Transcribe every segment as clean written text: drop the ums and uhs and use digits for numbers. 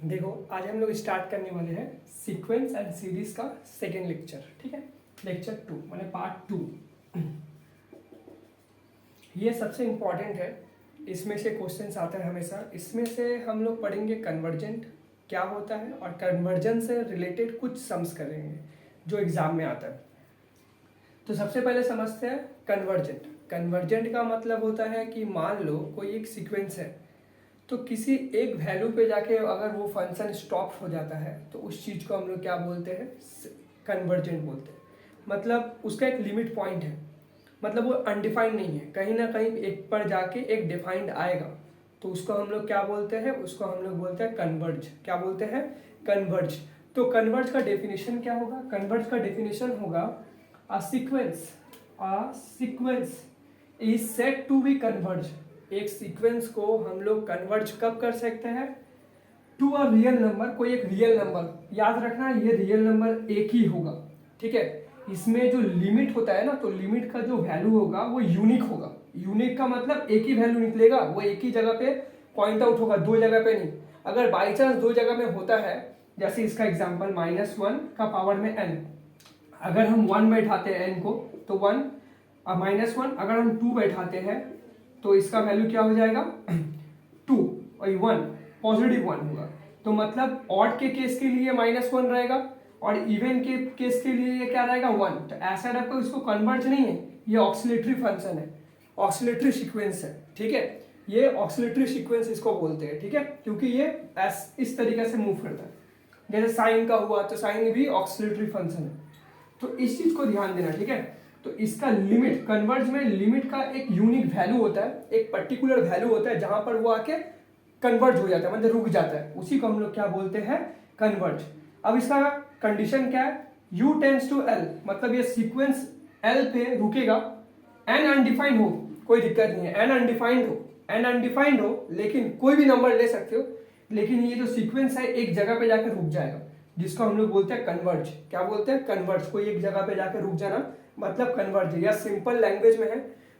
देखो आज हम लोग स्टार्ट करने वाले हैं सीक्वेंस एंड सीरीज का सेकेंड लेक्चर। ठीक है, लेक्चर 2 माने पार्ट 2। ये सबसे इम्पॉर्टेंट है, इसमें से क्वेश्चंस आते हैं हमेशा। इसमें से हम लोग पढ़ेंगे कन्वर्जेंट क्या होता है और कन्वर्जन से रिलेटेड कुछ सम्स करेंगे जो एग्जाम में आता है। तो सबसे पहले समझते हैं कन्वर्जेंट। कन्वर्जेंट का मतलब होता है कि मान लो कोई एक सीक्वेंस है, तो किसी एक वैल्यू पे जाके अगर वो फंक्शन स्टॉप हो जाता है तो उस चीज़ को हम लोग क्या बोलते हैं, कन्वर्जेंट बोलते हैं। मतलब उसका एक लिमिट पॉइंट है, मतलब वो अनडिफाइंड नहीं है, कहीं ना कहीं एक पर जाके एक डिफाइंड आएगा, तो उसको हम लोग क्या बोलते हैं, उसको हम लोग बोलते हैं कन्वर्ज। क्या बोलते हैं, कन्वर्ज। तो कन्वर्ज का डेफिनेशन क्या होगा, कन्वर्ज का डेफिनेशन होगा a sequence is said to be converge. एक सीक्वेंस को हम लोग कन्वर्ज कब कर सकते हैं, टू अ रियल नंबर। कोई एक रियल नंबर, याद रखना ये रियल नंबर एक ही होगा। ठीक है, इसमें जो लिमिट होता है ना, तो लिमिट का जो वैल्यू होगा वो यूनिक होगा। यूनिक का मतलब एक ही वैल्यू निकलेगा, वो एक ही जगह पे पॉइंट आउट होगा, दो जगह पे नहीं। अगर बाई चांस दो जगह में होता है, जैसे इसका एग्जाम्पल -1 का पावर में n, अगर हम 1 बैठाते हैं n को तो 1, -1 अगर हम 2 बैठाते हैं तो इसका वैल्यू क्या हो जाएगा 2 और 1 पॉजिटिव 1 होगा। तो मतलब ऑड के केस के लिए -1 रहेगा और इवन के केस के लिए ये क्या रहेगा 1। तो ऐसा टाइप का इसको कन्वर्ज नहीं है, ये ऑक्सिलेटरी फंक्शन है, ऑक्सिलेटरी सीक्वेंस है। ठीक है, ये ऑक्सिलेटरी सीक्वेंस इसको बोलते हैं। ठीक है, क्योंकि ये इस तरीके से मूव करता है, जैसे साइन का हुआ तो साइन भी ऑक्सिलेटरी फंक्शन है। तो इस चीज को ध्यान देना। ठीक है, तो इसका लिमिट, कन्वर्ज में लिमिट का एक यूनिक वैल्यू होता है, एक पर्टिकुलर वैल्यू होता है जहां पर वो आके कन्वर्ज हो जाता है, मतलब रुक जाता है, उसी को हम लोग क्या बोलते हैं, कन्वर्ज। अब इसका कंडीशन क्या है, u टेंड्स टू l, मतलब ये सीक्वेंस l पे रुकेगा, n अनडिफाइंड हो, कोई दिक्कत नहीं है, n अनडिफाइंड हो, n अनडिफाइंड हो, लेकिन कोई भी नंबर ले सकते हो, लेकिन ये जो सीक्वेंस है एक जगह पे जाकर रुक जाएगा, जिसको हम लोग बोलते हैं कन्वर्ज। क्या बोलते हैं, कन्वर्ज। कोई एक जगह पे जाकर रुक जाना मतलब कन्वर्ज। या सिंपल लैंग्वेज में है,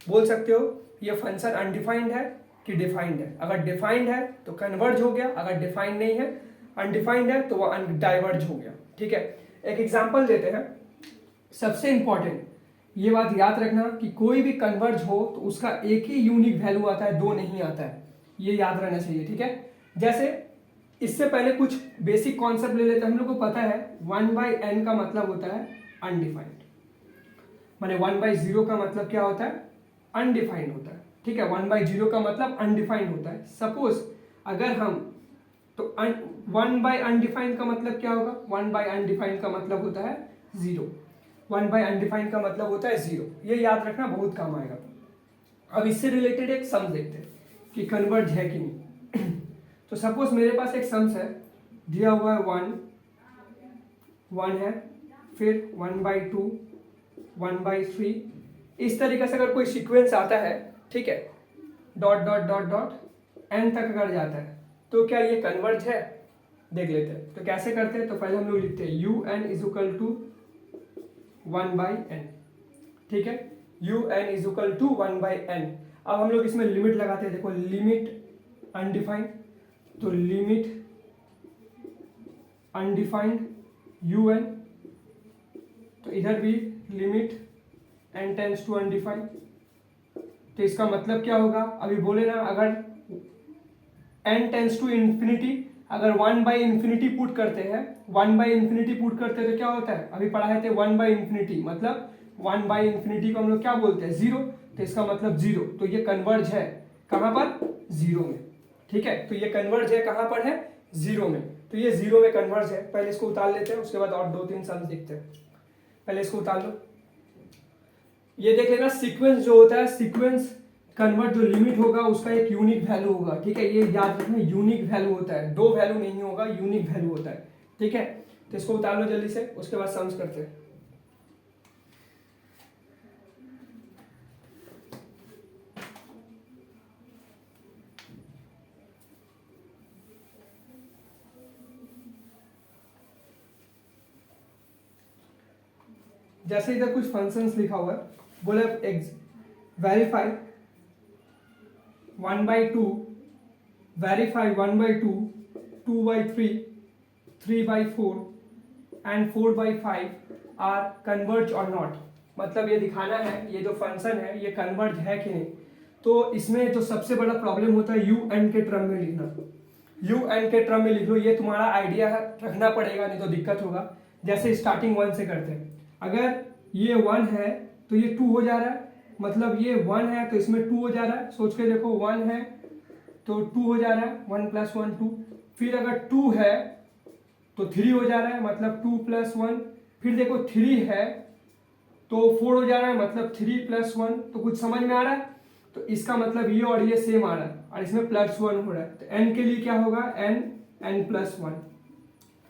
बोल सकते हो ये फंक्शन अनडिफाइंड है कि डिफाइंड है। अगर डिफाइंड है तो कन्वर्ज हो गया, अगर डिफाइंड नहीं है, अनडिफाइंड है, तो वो डाइवर्ज हो गया। ठीक है, एक एग्जांपल देते हैं। सबसे इंपॉर्टेंट ये बात याद रखना कि कोई भी कन्वर्ज हो तो उसका एक ही यूनिक वैल्यू आता है, दो नहीं आता है, ये याद रहना चाहिए। ठीक है, जैसे इससे पहले कुछ बेसिक कॉन्सेप्ट ले लेते हैं। हम लोग को पता है 1/n का मतलब होता है अनडिफाइंड, माने 1/0 का मतलब क्या होता है, अनडिफाइंड होता है। ठीक है, 1/0 का मतलब अनडिफाइंड होता है। सपोज अगर हम, तो 1/अनडिफाइंड का मतलब क्या होगा, 1/अनडिफाइंड का मतलब होता है 0। 1/अनडिफाइंड का मतलब होता है 0, ये याद रखना, बहुत काम आएगा। अब इससे रिलेटेड एक सम देखते हैं कि कन्वर्ज है कि नहीं। तो सपोज मेरे पास एक सम्स है, दिया हुआ है 1 है, फिर 1/2, 1/3, इस तरीके से अगर कोई सीक्वेंस आता है, ठीक है, dot dot dot dot n तक अगर जाता है, तो क्या ये कन्वर्ज है, देख लेते हैं। तो कैसे करते हैं, तो पहले हम लोग लिखते हैं un is equal to 1/n। ठीक है, un is equal to 1/n। अब हम लोग इसमें लिमिट लगाते हैं, देखो लिमिट अनडिफाइंड, तो लिमिट अनडिफाइंड un, तो इधर भी limit n tends to undefined. तो इसका मतलब क्या होगा, अभी बोले ना, अगर n टेंड्स टू इंफिनिटी, अगर 1/इंफिनिटी पुट करते हैं, 1/इंफिनिटी पुट करते हैं तो क्या होता है, अभी पढ़ाए थे 1/इंफिनिटी, मतलब 1/इंफिनिटी को हम लोग क्या बोलते हैं, 0। तो इसका मतलब 0, तो ये कन्वर्ज है कहां पर, 0 में। ठीक है, तो ये कन्वर्ज है कहां पर है, 0 में। तो ये 0 में कन्वर्ज है। पहले इसको उतार लेते हैं, उसके बाद और 2-3 सम्स देखते हैं। पहले इसको उतार लो, ये देख लेना, सीक्वेंस जो होता है, सीक्वेंस कन्वर्ट जो लिमिट होगा उसका एक यूनिक वैल्यू होगा। ठीक है, ये याद रखना, यूनिक वैल्यू होता है, दो वैल्यू नहीं होगा, यूनिक वैल्यू होता है। ठीक है, तो इसको उतार लो जल्दी से, उसके बाद सम्स करते हैं। जैसे इधर कुछ फंक्शंस लिखा हुआ है, बोले verify 1/2, verify 1/2 2/3, 3/4 and 4/5 are converge और नॉट। मतलब ये दिखाना है ये जो फंक्शन है ये कन्वर्ज है कि नहीं। तो इसमें जो सबसे बड़ा प्रॉब्लम होता है यू एन के टर्म में लिखना। यू एन के टर्म में लिख लो, ये तुम्हारा आइडिया रखना पड़ेगा नहीं तो दिक्कत होगा। जैसे स्टार्टिंग 1 से करते हैं, अगर ये 1 है तो ये 2 हो जा रहा है, मतलब ये 1 है तो इसमें 2 हो जा रहा है। सोच के देखो 1 है तो 2 हो जा रहा है, 1 + 1 2। फिर अगर 2 है तो 3 हो जा रहा है, मतलब 2 + 1। फिर देखो 3 है तो 4 हो जा रहा है, मतलब 3 + 1। तो कुछ समझ में आ रहा है। तो इसका मतलब ये और ये सेम आ रहा है और इसमें +1 हो रहा है। तो n के लिए क्या होगा, n + 1।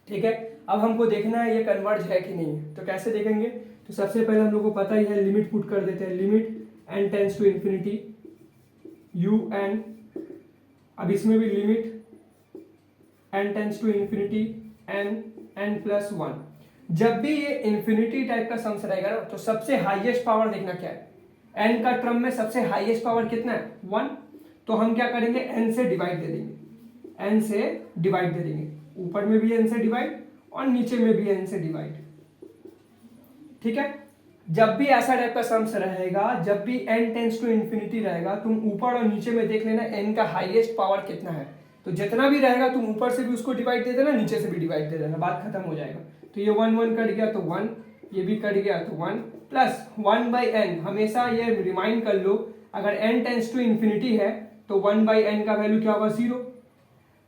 ठीक है, अब हमको देखना है ये कन्वर्ज है कि नहीं है। तो कैसे देखेंगे, तो सबसे पहले हम लोग को पता ही है, लिमिट पुट कर देते हैं। Limit n tends to infinity u n। अब इसमें भी limit n tends to infinity n + 1। जब भी ये इन्फिनिटी टाइप का सम्स रहेगा ना तो सबसे हाईएस्ट पावर देखना क्या है, n का टर्म में सबसे हाईएस्ट पावर कितना है, 1। तो हम क्या करेंगे, n से डिवाइड दे देंगे, n से डिवाइड दे देंगे। ऊपर में भी n से डिवाइड और नीचे में भी n से डिवाइड। ठीक है, जब भी ऐसा टाइप का सम्स रहेगा, जब भी n टेंड्स टू इन्फिनिटी रहेगा, तुम ऊपर और नीचे में देख लेना n का हाईएस्ट पावर कितना है। तो जितना भी रहेगा तुम ऊपर से भी उसको डिवाइड दे देना, नीचे से भी डिवाइड दे देना, बात खत्म हो जाएगा। तो ये 1 1 कट गया तो 1, ये भी कट गया तो 1 प्लस 1/n। हमेशा ये रिमाइंड कर लो, अगर n टेंड्स टू इन्फिनिटी है तो 1/n का वैल्यू क्या होगा, 0।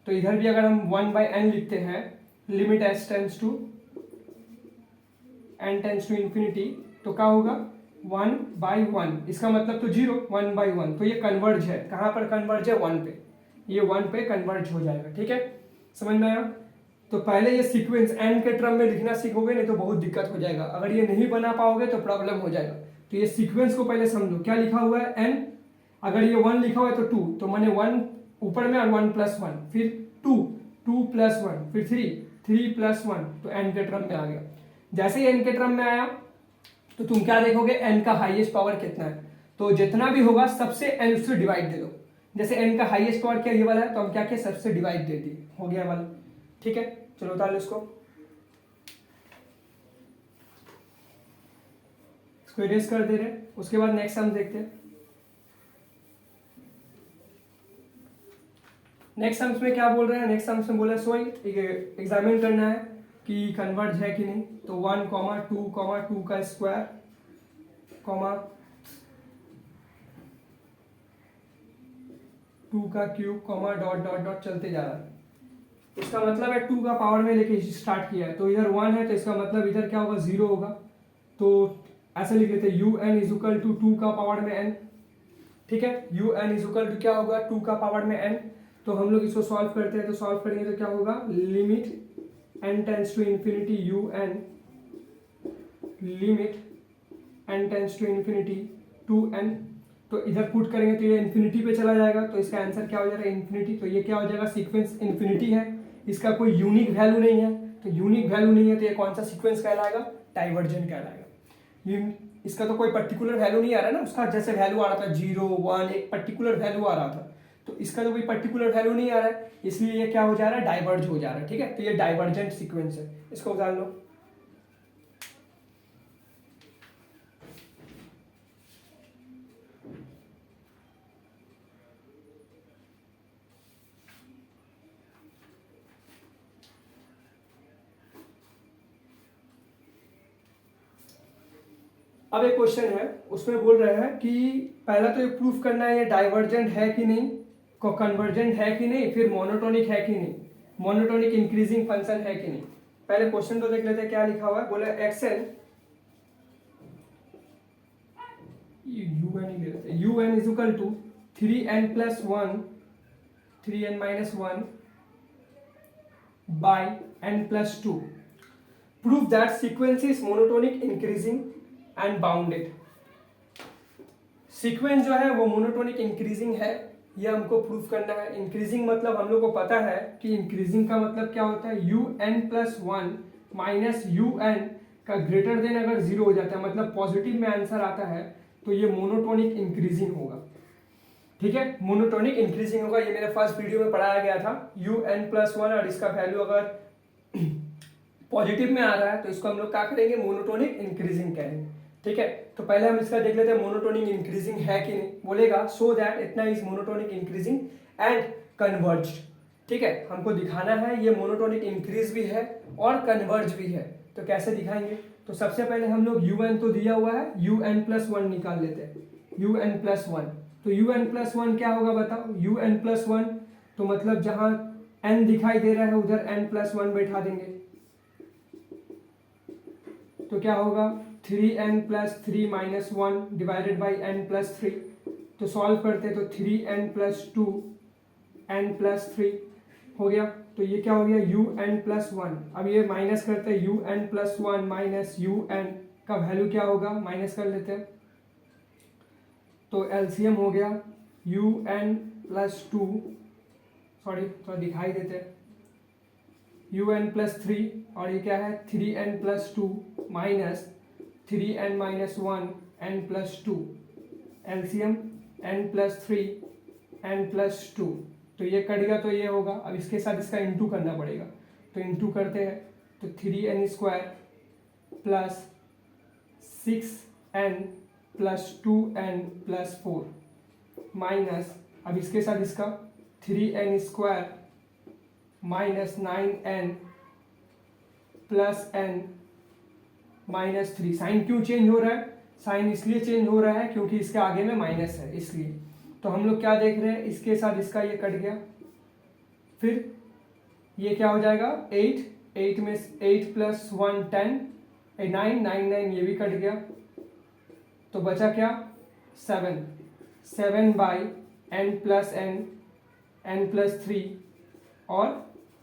तो इधर भी अगर हम 1/n लिखते हैं, limit s tends to n tends to infinity, तो क्या होगा 1/1। इसका मतलब तो 0, 1/1। तो ये कन्वर्ज है, कहाँ पर कन्वर्ज है, 1 पे। ये 1 पे कन्वर्ज हो जाएगा। ठीक है, समझ में आया। तो पहले ये सीक्वेंस n के टर्म में लिखना सीखोगे, नहीं तो बहुत दिक्कत हो जाएगा। अगर ये नहीं बना पाओगे तो प्रॉब्लम हो जाएगा। तो ये सीक्वेंस को पहले समझो, क्या लिखा हुआ है n। अगर ये 1 लिखा हुआ है तो 2, तो मैंने 1 ऊपर में और 1 + 1, फिर 2 2 + 1, फिर 3 3 + 1, तो n के टर्म में आ गया। जैसे ही n के टर्म में आया तो तुम क्या देखोगे, n का हाईएस्ट पावर कितना है। तो जितना भी होगा सबसे n से डिवाइड दे दो। जैसे n का हाईएस्ट पावर क्या ये वाला है, तो हम क्या किया, सबसे डिवाइड दे दिए, हो गया वाला। ठीक है, चलो उतार लो इसको इरेज कर दे रहे। उसके बाद नेक्स्ट सम देखते हैं। नेक्स्ट सम्स में क्या बोल रहे हैं, नेक्स्ट सम्स में बोला सोई एग्जामिन करना है कि कन्वर्ज है कि नहीं। तो 1, 2, 2 का स्क्वायर, 2 का क्यूब, डॉट डॉट डॉट चलते जा रहा है। इसका मतलब है 2 का पावर में लेके स्टार्ट किया है। तो इधर 1 है तो इसका मतलब इधर क्या होगा, 0 होगा। तो ऐसे लिख लेते हैं un = 2 का पावर में n। ठीक है, un क्या होगा, 2 का पावर में n। तो हम लोग इसको सॉल्व करते हैं, तो सॉल्व करेंगे तो क्या होगा, limit n tends to infinity un, limit n tends to infinity 2n। तो इधर पुट करेंगे तो ये इन्फिनिटी पे चला जाएगा, तो इसका आंसर क्या हो जाएगा, इन्फिनिटी। तो ये क्या हो जाएगा, सीक्वेंस इन्फिनिटी है, इसका कोई यूनिक वैल्यू नहीं है। तो यूनिक वैल्यू नहीं है तो ये कौन सा सीक्वेंस कहलाएगा, डाइवर्जेंट कहलाएगा। इसका तो कोई पर्टिकुलर वैल्यू नहीं आ रहा है ना, उसका जैसे वैल्यू आ रहा था 0 1, एक पर्टिकुलर वैल्यू आ रहा था। तो इसका तो कोई पर्टिकुलर वैल्यू नहीं आ रहा है, इसलिए ये क्या हो जा रहा है, डाइवर्ज हो जा रहा है। ठीक है, तो ये डाइवर्जेंट सीक्वेंस है, इसको उतार लो। अब एक क्वेश्चन है, उसमें बोल रहे हैं कि पहला तो ये प्रूफ करना है ये डाइवर्जेंट है कि नहीं, को कन्वर्जेंट है कि नहीं, फिर मोनोटोनिक है कि नहीं, मोनोटोनिक इंक्रीजिंग फंक्शन है कि नहीं। पहले क्वेश्चन तो देख लेते हैं क्या लिखा हुआ है। बोले xn un = 3n + 1 3n - 1 by n + 2 prove that sequence is monotonic increasing and bounded। Sequence जो है वो मोनोटोनिक इंक्रीजिंग है, ये हमको प्रूफ करना है। इंक्रीजिंग मतलब हम लोग को पता है कि इंक्रीजिंग का मतलब क्या होता है, un + 1 माइनस un का ग्रेटर देन अगर 0 हो जाता है, मतलब पॉजिटिव में आंसर आता है, तो ये मोनोटोनिक इंक्रीजिंग होगा। ठीक है, मोनोटोनिक इंक्रीजिंग होगा। ये मेरे फर्स्ट वीडियो में पढ़ाया गया था un+1, और इसका वैल्यू अगर पॉजिटिव में आ रहा है तो इसको हम लोग क्या करेंगे, मोनोटोनिक इंक्रीजिंग करेंगे। ठीक है, तो पहले हम इसका देख लेते हैं मोनोटोनिक इंक्रीजिंग है कि नहीं। बोलेगा सो दैट इतना इज मोनोटोनिक इंक्रीजिंग एंड कन्वर्ज्ड। ठीक है, हमको दिखाना है ये मोनोटोनिक इंक्रीज भी है और कन्वर्ज भी है। तो कैसे दिखाएंगे, तो सबसे पहले हम लोग un तो दिया हुआ है, un+1 निकाल लेते हैं। un+1, तो un+1 क्या होगा बताओ, un+1 तो मतलब जहां n दिखाई दे रहा है उधर n+1 बैठा देंगे, तो क्या होगा 3n+3 - 1 डिवाइडेड बाई n+3। तो सॉल्व करते तो 3n+2 n+3 हो गया। तो ये क्या हो गया un+1। अब ये माइनस करते हैं, un+1 माइनस un का वैल्यू क्या होगा, माइनस कर लेते हैं, तो एलसीएम हो गया un+2, सॉरी थोड़ा दिखाई देते हैं, un+3 और ये क्या है 3n+2 minus 3n - 1 n+2, LCM n+3 n+2, तो ये कटेगा तो ये होगा। अब इसके साथ इसका इंटू करना पड़ेगा, तो इंटू करते हैं तो 3n² plus 6n plus 2n+ 4 minus, अब इसके साथ इसका 3n² minus 9n plus n minus 3। Sign क्यों चेंज हो रहा है, साइन इसलिए चेंज हो रहा है क्योंकि इसके आगे में माइनस है इसलिए। तो हम लोग क्या देख रहे हैं, इसके साथ इसका ये कट गया, फिर ये क्या हो जाएगा 8 में 8 + 1 10, 9 9 9 ये भी कट गया, तो बचा क्या 7 बाई n+n n+3 और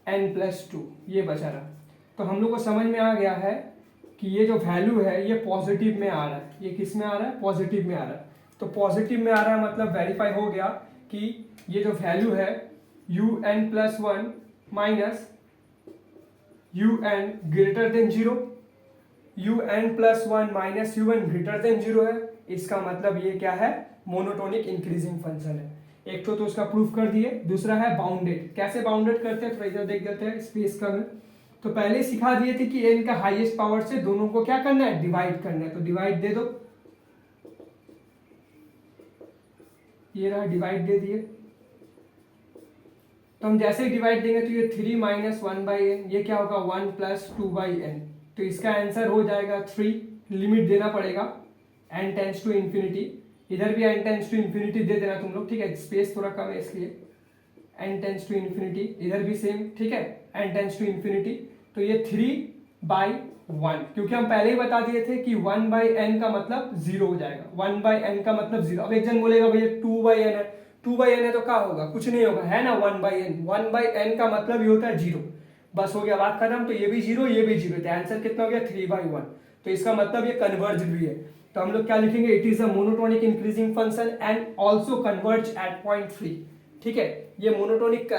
n+2 ये बचा रहा। तो हम लोग को समझ में आ गया है कि ये जो वैल्यू है ये पॉजिटिव में आ रहा है। ये किस में आ रहा है, पॉजिटिव में आ रहा है। तो पॉजिटिव में आ रहा है मतलब वेरीफाई हो गया कि ये जो वैल्यू है un+1 minus un greater than 0, un+1 minus un greater than 0 है। इसका मतलब ये क्या है, मोनोटोनिक इंक्रीजिंग फंक्शन है। एक तो उसका प्रूफ कर दिए, दूसरा है बाउंडेड। कैसे बाउंडेड करते हैं, थोड़ा इधर देख लेते हैं स्पेस का में। तो पहले सिखा दिए थे कि n का हाईएस्ट पावर से दोनों को क्या करना है, डिवाइड करना है। तो डिवाइड दे दो, ये रहा डिवाइड दे दिए। तो हम जैसे ही डिवाइड देंगे तो ये 3 - 1/n, ये क्या होगा 1 + 2/n। तो इसका आंसर हो जाएगा 3। लिमिट देना पड़ेगा n टेंड्स टू इन्फिनिटी, इधर भी n टेंड्स टू इन्फिनिटी दे देना तुम लोग। ठीक है, स्पेस थोड़ा कम है इसलिए n टेंड्स टू इन्फिनिटी, इधर भी सेम। ठीक है, n टेंड्स टू इन्फिनिटी, तो ये 3/1, क्योंकि हम पहले ही बता दिए थे कि 1/n का मतलब 0 हो जाएगा। 1/n का मतलब 0। अब एक जन बोलेगा भैया 2/n है, 2/n है तो क्या होगा, कुछ नहीं होगा, है ना 1/n। 1/n का मतलब ये होता है 0, बस हो गया, बात खत्म। तो ये भी 0 ये भी 0, तो आंसर कितना हो गया 3/1। तो इसका मतलब ये कन्वर्ज भी है। तो हम लोग क्या लिखेंगे, it is a monotonic increasing function and also converge eight point 3। ठीक है, ये मोनोटोनिक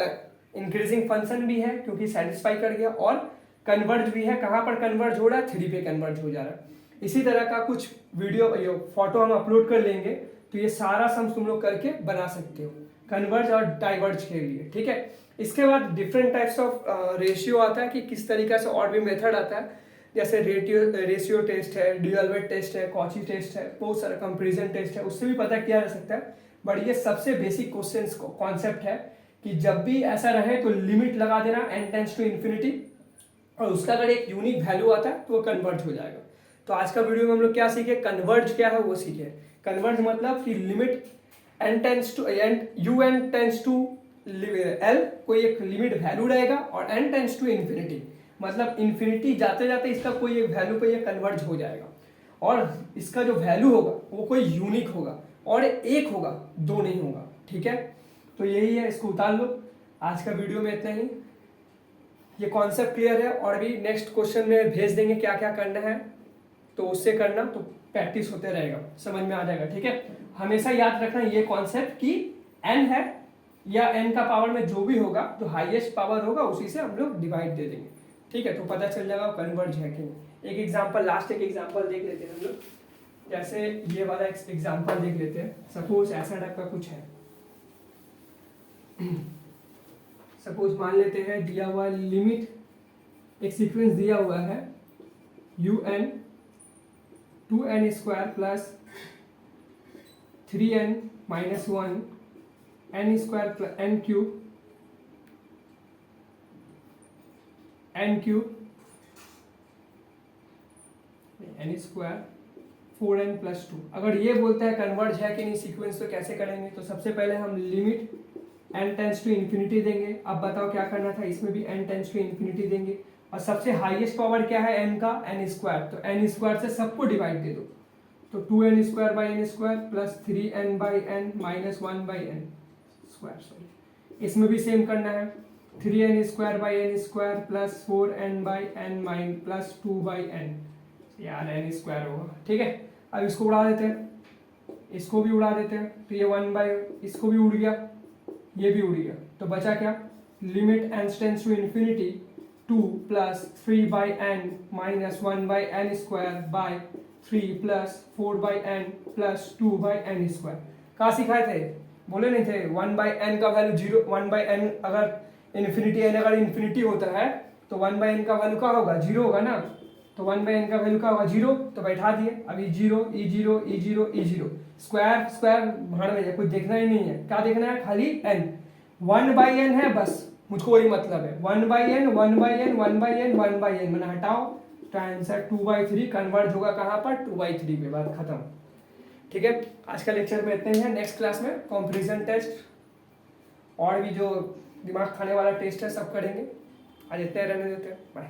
इंक्रीजिंग फंक्शन भी है क्योंकि सेटिस्फाई कर गया, और कन्वर्ज भी है। कहां पर कन्वर्ज हो रहा है, 3 पे कन्वर्ज हो जा रहा है। इसी तरह का कुछ वीडियो फोटो हम अपलोड कर लेंगे, तो ये सारा सम तुम लोग करके बना सकते हो कन्वर्ज और डाइवर्ज के लिए। ठीक है, इसके बाद डिफरेंट टाइप्स ऑफ रेशियो आता है कि किस तरीके से और भी मेथड आता है, जैसे रेशियो टेस्ट है, ड्यूअल वेट टेस्ट है, कॉची टेस्ट है, बहुत सारा कंपेरिजन टेस्ट है, उससे भी पता किया जा सकता है। बट ये सबसे बेसिक क्वेश्चंस को कॉन्सेप्ट है कि जब भी ऐसा रहे तो लिमिट लगा देना n टेंड्स टू इन्फिनिटी, और उसका अगर एक यूनिक वैल्यू आता है तो वो कन्वर्ज हो जाएगा। तो आज का वीडियो में हम लोग क्या सीखे, कन्वर्ज क्या है वो सीखे। कन्वर्ज मतलब कि limit n tends to un tends to l, कोई एक लिमिट वैल्यू रहेगा, और n टेंड्स टू इन्फिनिटी मतलब इन्फिनिटी जाते जाते इसका कोई एक वैल्यू पे ये कन्वर्ज हो जाएगा, और इसका जो वैल्यू होगा वो कोई यूनिक होगा और एक होगा, दो नहीं होगा। ठीक है, तो यही है, इसको उतार लो। आज का वीडियो में इतना ही, ये कॉन्सेप्ट क्लियर है, और भी नेक्स्ट क्वेश्चन में भेज देंगे क्या क्या करना है, तो उससे करना, तो प्रैक्टिस होते रहेगा, समझ में आ जाएगा। ठीक है, हमेशा याद रखना ये कॉन्सेप्ट कि n है या n का पावर में जो भी होगा, जो हाईएस्ट पावर होगा उसी से हम लोग डिवाइड दे देंगे। ठीक है, तो पता चल जाएगा कन्वर्ज है कि नहीं। एक एग्जांपल, लास्ट एक एग्जांपल देख लेते हैं हम लोग। जैसे ये वाला एग्जांपल देख लेते हैं। सपोज ऐसा टाइप का कुछ है, सपोज मान लेते हैं दिया हुआ लिमिट, एक सीक्वेंस दिया हुआ है un 2n square plus 3n minus 1 n square plus n cube n square 4n plus 2। अगर ये बोलता है कन्वर्ज है कि नहीं सीक्वेंस, तो कैसे करेंगे? तो सबसे पहले हम limit n tends to infinity देंगे। अब बताओ क्या करना था, इसमें भी n टेंस टू इन्फिनिटी देंगे। और सबसे हाईएस्ट पावर क्या है n का? n square. तो n स्क्वायर से सबको डिवाइड दे दो, तो 2n square by n square plus 3n by n minus 1 by n square. Sorry, इसमें भी सेम करना है, 3n square by n square plus 4n by n mine plus 2 by n, यार n square होगा। ठीक है, अब इसको उड़ा देते हैं, इसको भी उड़ा देते हैं, तो ये 1 बाई, इसको भी उड़ गया, ये भी उड़ गया, तो बचा क्या? Limit n tends to infinity 2 plus 3 by n minus 1 by n square by 3 plus 4 by n plus 2 by n square. कहाँ सिखाए थे? बोले नहीं थे 1 बाई n का वैल्यू 0, 1 बाई n अगर इन्फिनिटी n अगर इन्फिनिटी होता है तो 1 बाई n का वैल्यू क्या होगा? 0 होगा ना। तो 1 बाई n का वैल्यू क्या होगा? 0। तो बैठा दिए, अभी 0 e0 e0 e0 square square भाड़ में कुछ देखना ही नहीं है। क्या देखना है? खाली n, 1 बाई n है बस, मुझको वही मतलब है। 1 by n 1 by n 1 by n 1 by n, मैंने हटाओ, तो आंसर 2/3 कन्वर्ट होगा कहाँ पर? 2/3 पे। बात खत्म। ठीक है, आज का लेक्चर में इतने ही है। नेक्स्ट क्लास में कंपैरिजन टेस्ट और भी जो दिमाग खाने वाला टेस्ट है सब करेंगे। आज इतने रहने देते हैं, बाय।